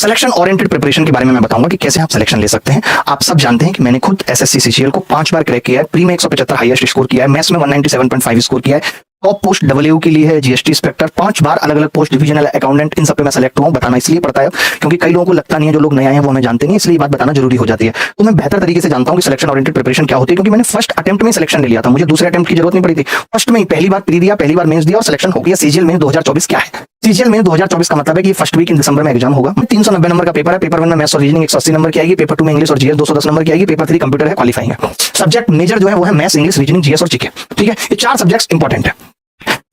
Selection oriented preparation के बारे में मैं बताऊंगा कि कैसे आप सिलेक्शन ले सकते हैं। आप सब जानते हैं कि मैंने खुद एसएससी सीजीएल को 5 बार क्रैक किया है, प्री में 175 हाईएस्ट स्कोर किया है, मैथ्स में 197.5 स्कोर किया है, टॉप पोस्ट डब्ल्यू के लिए है जीएसटी इंस्पेक्टर, 5 बार अलग अलग पोस्ट डिविजनल अकाउंटेंट, इन सब पे मैं सेलेक्ट हुआ हूं। बताना इसलिए पड़ता है क्योंकि कई लोगों को लगता नहीं है, जो लोग नए आए हैं वो हमें जानते नहीं, इसलिए बात बताना जरूरी हो जाती है। तो मैं बेहतर तरीके से जानता हूं कि सिलेक्शन ओरिएंटेड प्रिपरेशन क्या होती है, क्योंकि मैंने फर्स्ट अटेम्प्ट में सिलेक्शन ले लिया था, मुझे दूसरे अटेम्प्ट की जरूरत नहीं पड़ी थी। फर्स्ट में ही पहली बार प्री दिया, पहली बार मेंस दिया और सिलेक्शन हो गया। सीजीएल मेंस 2024 क्या है? सीजीएल मेंस 2024 का मतलब है कि फर्स्ट वीक इन दिसंबर में एग्जाम होगा। 390 नंबर का पेपर है। पेपर 1 में मैथ्स और रीजनिंग 180 नंबर की आएगी, पेपर 2 में इंग्लिश और जीएस 210 नंबर की आएगी, पेपर 3 कंप्यूटर है, क्वालिफाइंग है। सब्जेक्ट मेजर जो है वो है मैथ्स, इंग्लिश, रीजनिंग, जीएस और जीके। ठीक है, ये 4 सब्जेक्ट्स इंपॉर्टेंट है।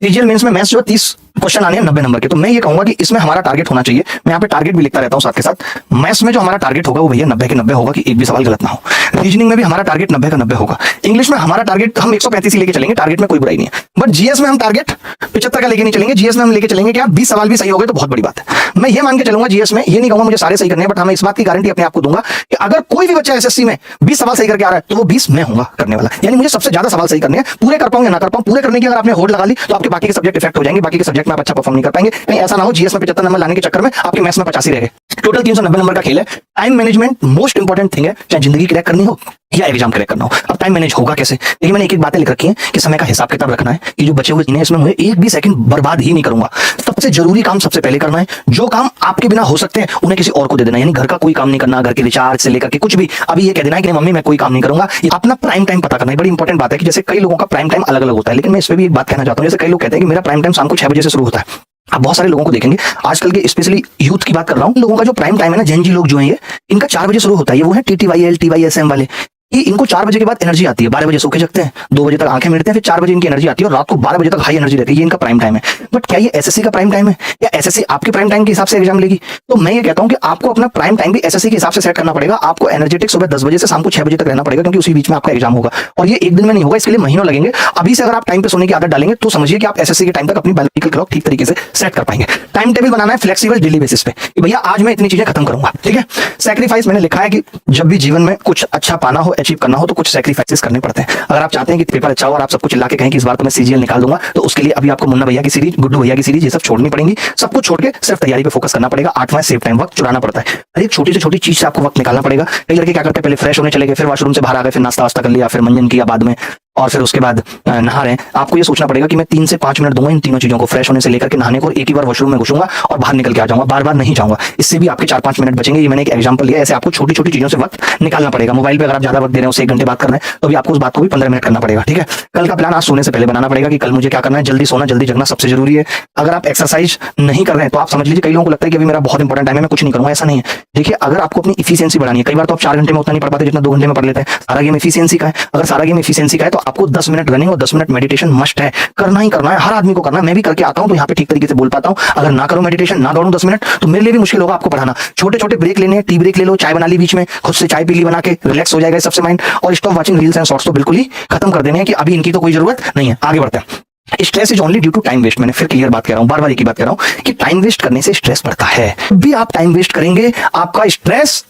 सीजीएल मेंस में मैथ्स जो 30 क्वेश्चन आने हैं 90 नंबर के, तो मैं ये कहूंगा कि इसमें हमारा टारगेट होना चाहिए। मैं यहाँ पे टारगेट भी लिखता रहता हूँ साथ के साथ। मैथ्स में जो हमारा टारगेट होगा वो भैया 90 के 90 होगा कि एक भी सवाल गलत ना हो। रीजनिंग में भी हमारा टारगेट 90 का 90 होगा। इंग्लिश में हमारा टारगेट हम 135 ही लेके चलेंगे, टारगेट में कोई बुराई नहीं है। बट जीएस में हम टारगेट 75 का लेके नहीं चलेंगे। जीएस में हम लेके चलेंगे क्या 20 सवाल भी सही हो गए तो बहुत बड़ी बात है। मैं ये मान के चलूंगा जीएस में, ये नहीं कहूंगा मुझे सारे सही करने हैं, बट हमें इस बात की गारंटी अपने आप को दूंगा कि अगर कोई भी बच्चा एसएससी में 20 सवाल सही करके आ रहा है तो वो 20 मैं होऊंगा करने वाला। यानी मुझे सबसे ज्यादा सवाल सही करने हैं। पूरे कर पाऊं या ना कर पाऊं, पूरे करने की अगर आपने होड़ लगा ली तो आपके बाकी के सब्जेक्ट इफेक्ट हो जाएंगे, बाकी के सब्जेक्ट में आप अच्छा परफॉर्म नहीं कर पाएंगे। कहीं ऐसा ना हो जीएस में 75 नंबर लाने के चक्कर में आपके मैथ्स में 85 रह गए। टोटल 390 नंबर का खेल है। Time management most important thing है, चाहे जिंदगी क्रैक करनी हो या एग्जाम क्रैक करना हो। अब टाइम मैनेज होगा कैसे? देखिए मैंने एक एक बातें लिख रखी हैं कि समय का हिसाब किताब रखना है कि जो बचे हुए दिन है इसमें मुझे एक भी सेकंड बर्बाद ही नहीं करूंगा। सबसे जरूरी काम सबसे पहले करना है। जो काम आपके बिना हो सकते हैं उन्हें किसी और को दे देना, यानी घर का कोई काम नहीं करना, घर के रिचार्ज से लेकर के कुछ भी अभी ये कह देना है कि मम्मी मैं कोई काम नहीं करूंगा। अपना प्राइम टाइम पता करना है, बड़ी इंपॉर्टेंट बात है कि जैसे कई लोगों का प्राइम टाइम अलग अलग होता है, लेकिन मैं इस पर भी एक बात कहना चाहता हूँ। जैसे कई लोग कहते हैं कि मेरा प्राइम टाइम शाम को 6 बजे से शुरू होता है। आप बहुत सारे लोगों को देखेंगे आजकल के, स्पेशली यूथ की बात कर रहा हूं, लोगों का जो प्राइम टाइम है ना, जेन जी लोग जो हैं ये, इनका 4 बजे शुरू होता है। ये वो है टीटीवाईएल टीवाईएसएम वाले। ये इनको 4 बजे के बाद एनर्जी आती है, 12 बजे सो के जगते हैं, 2 बजे तक आंखें मिलते हैं, फिर 4 बजे इनकी एनर्जी आती है और रात को 12 बजे तक हाई एनर्जी रहती है। ये इनका प्राइम टाइम है। बट क्या ये एसएससी का प्राइम टाइम है या एसएससी आपके प्राइम टाइम के हिसाब से एग्जाम लेगी? तो मैं ये कहता हूं कि आपको अपना प्राइम टाइम भी एसएससी के हिसाब से सेट करना पड़ेगा। आपको एनर्जेटिक सुबह 10 बजे से शाम को 6 बजे तक रहना पड़ेगा, क्योंकि उसी बीच में आपका एग्जाम होगा। और ये एक दिन में नहीं होगा, इसके लिए महीनों लगेंगे। अभी से अगर आप टाइम पे सोने की आदत डालेंगे तो समझिए कि आप एसएससी के टाइम तक अपनी बायोलॉजिकल क्लॉक ठीक तरीके से सेट कर पाएंगे। टाइम टेबल बनाना है फ्लेक्सिबल डेली बेसिस पे कि भैया आज मैं इतनी चीजें खत्म करूंगा। ठीक है, सैक्रिफाइस मैंने लिखा है कि जब भी जीवन में कुछ अच्छा पाना हो, अचीव करना हो तो कुछ सैक्रिफाइसेस करने पड़ते हैं। अगर आप चाहते हैं कि पेपर अच्छा हो और आप सब कुछ चिल्ला के कहें कि इस बार तो मैं सीजीएल निकाल दूंगा, तो उसके लिए अभी आपको मुन्ना भैया की सीरीज, गुड्डू भैया की सीरीज, ये सब छोड़नी पड़ेंगी। सब कुछ छोड़ के सिर्फ तैयारी पे फोकस करना पड़ेगा। 8वां सेव टाइम, वक्त चुराना पड़ता है। हर एक छोटी से छोटी चीज से आपको वक्त निकालना पड़ेगा। कई लड़के क्या करते हैं, पहले फ्रेश होने चले गए, फिर वॉशरूम से बाहर आ गए, फिर नाश्ता वास्ता कर लिया, फिर मंजन किया बाद में, और फिर उसके बाद नहा रहे हैं। आपको ये सोचना पड़ेगा कि मैं 3 से 5 मिनट दूंगा इन तीनों चीजों को, फ्रेश होने से लेकर के नहाने को। एक ही बार वॉशरूम में घुसूंगा और बाहर निकल के आ जाऊंगा, बार बार नहीं जाऊंगा। इससे भी आपके 4-5 मिनट बचेंगे। ये मैंने एक एग्जांपल लिया। ऐसे आपको छोटी छोटी चीजों से वक्त निकालना पड़ेगा। मोबाइल पे अगर आप ज्यादा वक्त दे रहे हो, उससे 1 घंटे बात कर रहे हैं, तो भी आपको उस बात को भी 15 मिनट करना पड़ेगा। ठीक है, कल का प्लान आज सोने से पहले बनाना पड़ेगा कि कल मुझे क्या करना है। जल्दी सोना, जल्दी जगना सबसे जरूरी है। अगर आप एक्सरसाइज नहीं कर रहे हैं तो आप समझ लीजिए, कई लोगों को लगता है कि अभी मेरा बहुत इंपॉर्टेंट टाइम है, मैं कुछ नहीं करूंगा। ऐसा नहीं है। देखिए, अगर आपको अपनी इफिशियंसी बढ़ानी है, कई बार तो आप 4 घंटे में उतना नहीं पढ़ पाते जितना 2 घंटे में पढ़ लेते हैं। सारा गेम इफिशियंसी का है। अगर सारा गेम इफिशियंसी का है तो आपको 10 मिनट रनिंग और 10 मिनट मेडिटेशन मस्ट है। करना ही करना है, हर आदमी को करना है। मैं भी करके आता हूं तो यहाँ पे ठीक तरीके से बोल पाता हूं। अगर ना करूं मेडिटेशन, ना दौड़ूं 10 मिनट, तो मेरे लिए भी मुश्किल होगा आपको पढ़ाना। छोटे छोटे ब्रेक लेने हैं, टी ब्रेक ले लो, चाय बना ली बीच में, खुद से चाय पी ली बना के, रिलैक्स हो जाएगा सबसे माइंड। और stop watching reels and shorts तो बिल्कुल ही खत्म कर देने हैं कि अभी इनकी तो कोई जरूरत नहीं है। आगे बढ़ते हैं। Stress is only due to time waste. मैंने फिर क्लियर बात कर रहा हूं, बार बार एक ही बात कर रहा हूं कि टाइम वेस्ट करने से स्ट्रेस बढ़ता है। भी आप टाइम वेस्ट करेंगे आपका स्ट्रेस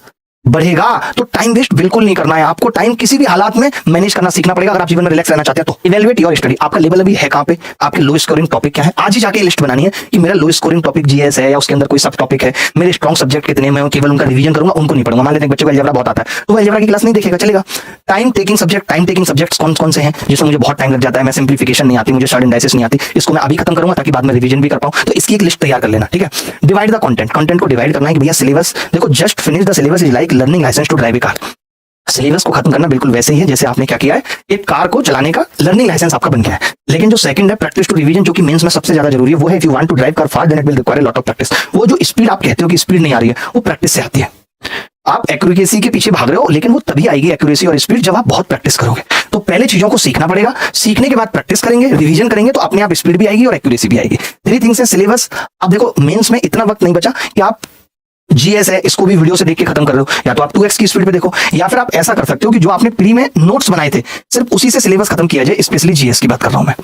बढ़ेगा। तो टाइम वेस्ट बिल्कुल नहीं करना है। आपको टाइम किसी भी हालात में मैनेज करना सीखना पड़ेगा अगर आप जीवन में रिलैक्स रहना चाहते हैं तो। Evaluate your study. आपका लेवल अभी है कहां पे, आपके लो स्कोरिंग टॉपिक क्या है। आज ही जाके लिस्ट बनानी है कि मेरा लो स्कोरिंग टॉपिक जीएस है या उसके अंदर कोई सब टॉपिक है, मेरे स्ट्रॉन्ग सब्जेक्ट कितने, मैं केवल उनका रिवीजन करूंगा, उनको नहीं पढ़ूंगा। मान लेते हैं बच्चे को अलजेब्रा बहुत आता है तो वो अलजेब्रा की क्लास नहीं देखेगा, चलेगा। टाइम टेकिंग सब्जेक्ट कौन कौन से हैं जिसमें मुझे बहुत टाइम लग जाता है, मैं सिंप्लीफिकेशन नहीं आती, मुझे शॉर्ट इंडाइसिस नहीं आती, इसको मैं अभी खत्म करूंगा ताकि बाद में रिवीजन भी कर पाऊं। तो इसकी एक लिस्ट तैयार कर लेना। ठीक है, डिवाइड द कंटेंट को डिवाइड करना है कि भैया सिलेबस देखो, just finish the syllabus is like learning license to drive a car. Syllabus को खत्म करना बिल्कुल वैसे ही है जैसे आपने क्या किया है, एक कार को चलाने का लर्निंग लाइसेंस आपका बन गया है। लेकिन जो सेकंड है प्रैक्टिस टू रिवीजन, जो कि मेंस में सबसे ज्यादा जरूरी है, वो है if you want to drive car fast then it will require a lot of practice. वो जो स्पीड आप कहते हो कि स्पीड नहीं आ रही है, वो प्रैक्टिस से आती है। आप एक्यूरेसी के पीछे भाग रहे हो, लेकिन वो तभी आएगी एक्यूरेसी और स्पीड जब आप बहुत प्रैक्टिस करोगे। तो पहले चीजों को सीखना पड़ेगा, सीखने के बाद प्रैक्टिस करेंगे, रिवीजन करेंगे, तो अपने आप स्पीड भी आएगी और एक्यूरेसी भी आएगी। 3 थिंग्स है सिलेबस। अब देखो मेंस में इतना वक्त नहीं बचा कि आप जीएस है इसको भी वीडियो से देख के खत्म कर रहे हो, या तो आप 2x की स्पीड पे देखो, या फिर आप ऐसा कर सकते हो कि जो आपने प्री में नोट्स बनाए थे सिर्फ उसी से सिलेबस खत्म किया जाए। स्पेशली जीएस की बात कर रहा हूं मैं।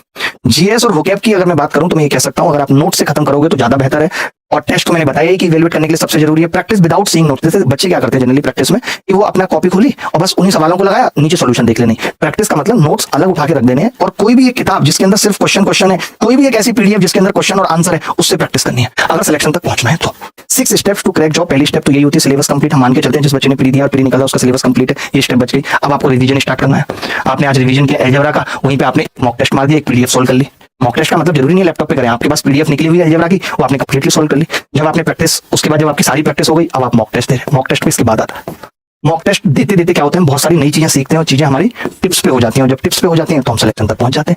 जीएस और वोकैब की अगर मैं बात करूं तो मैं ये कह सकता हूं अगर आप नोट से खत्म करोगे तो ज्यादा बेहतर है। और टेस्ट को मैंने बताया ही कि इवैल्यूएट करने के लिए सबसे जरूरी है प्रैक्टिस विदाउट सीइंग नोट्स। जैसे बच्चे क्या करते हैं जनरली प्रैक्टिस में कि वो अपना कॉपी खोली और बस उन्हीं सवालों को लगाया, नीचे सॉल्यूशन देख लेने। प्रैक्टिस का मतलब नोट्स अलग उठा के रख देने हैं और कोई भी एक किताब जिसके अंदर सिर्फ क्वेश्चन है, कोई भी एक ऐसी पीडीएफ जिसके अंदर क्वेश्चन और आंसर है, उससे प्रैक्टिस करनी है अगर सिलेक्शन तक पहुंचना है तो। 6 स्टेप्स टू क्रैक जॉब। पहली स्टेप तो यही होती है सिलेबस कंप्लीट। हम मान के चलते हैं जिस बच्चे ने प्री दिया और प्री निकाला उसका सिलेबस कंप्लीट है, ये स्टेप बच गई। अब आपको रिवीजन स्टार्ट करना है। आपने आज रिवीजन किया अलजेब्रा का, वहीं पे आपने मॉक टेस्ट मार दिया, एक पीडीएफ सोल्व कर ली। मॉक टेस्ट का मतलब जरूरी नहीं है लैपटॉप पे करें, आपके पास पीडीएफ निकली हुई है अलजेब्रा की, वो आपने कंप्लीटली सोल्व कर ली। जब आपने प्रैक्टिस, उसके बाद जब आपकी सारी प्रैक्टिस हो गई, अब आप मॉक टेस्ट दे रहे हैं। मॉक टेस्ट पे इसके बाद आता है। मॉक टेस्ट देते देते क्या होता है, बहुत सारी नई चीजें सीखते हैं और चीजें हमारी टिप्स पे हो जाती हैं, और जब टिप्स पे हो जाती हैं तो हम सिलेक्शन तक पहुंच जाते हैं।